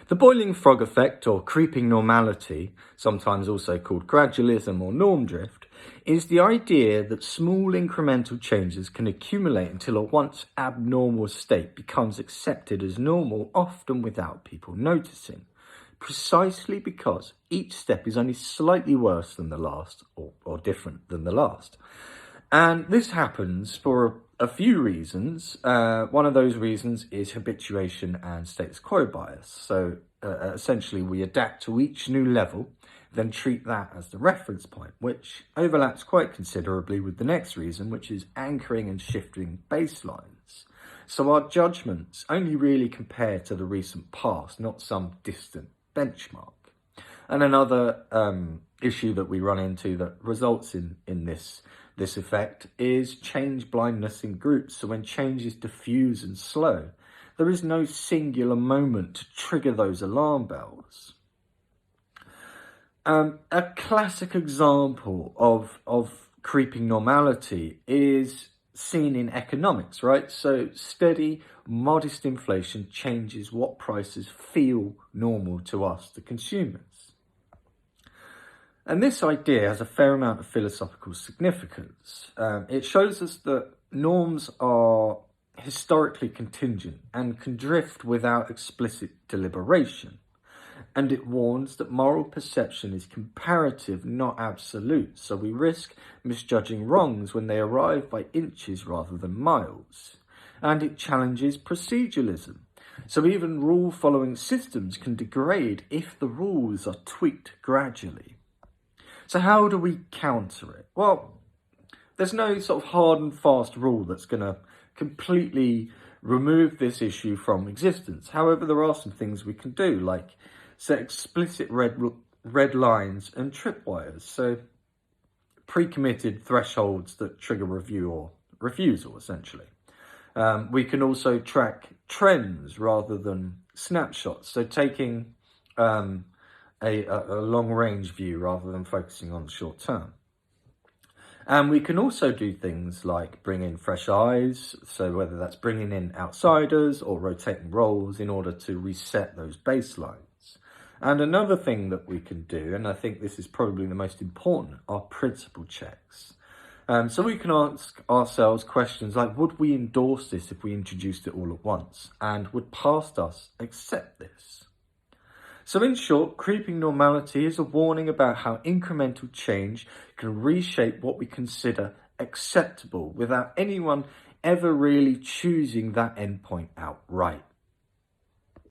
The boiling frog effect, or creeping normality, sometimes also called gradualism or norm drift, is the idea that small incremental changes can accumulate until a once abnormal state becomes accepted as normal, often without people noticing, precisely because each step is only slightly worse than the last or different than the last. And this happens for a few reasons. One of those reasons is habituation and status quo bias. So essentially, we adapt to each new level, then treat that as the reference point, which overlaps quite considerably with the next reason, which is anchoring and shifting baselines. So our judgments only really compare to the recent past, not some distant benchmark. And another issue that we run into that results in this effect is change blindness in groups. So when change is diffuse and slow, there is no singular moment to trigger those alarm bells. A classic example of creeping normality is seen in economics, right? So steady, modest inflation changes what prices feel normal to us, the consumers. And this idea has a fair amount of philosophical significance. It shows us that norms are historically contingent and can drift without explicit deliberation. And it warns that moral perception is comparative, not absolute. So we risk misjudging wrongs when they arrive by inches rather than miles. And it challenges proceduralism. So even rule-following systems can degrade if the rules are tweaked gradually. So how do we counter it? Well, there's no sort of hard and fast rule that's going to completely remove this issue from existence. However, there are some things we can do, like set explicit red lines and tripwires. So pre-committed thresholds that trigger review or refusal, essentially. We can also track trends rather than snapshots. So taking a long-range view rather than focusing on the short term. And we can also do things like bring in fresh eyes, so whether that's bringing in outsiders or rotating roles in order to reset those baselines. And another thing that we can do, and I think this is probably the most important, are principle checks. So we can ask ourselves questions like, would we endorse this if we introduced it all at once? And would past us accept this? So in short, creeping normality is a warning about how incremental change can reshape what we consider acceptable without anyone ever really choosing that endpoint outright.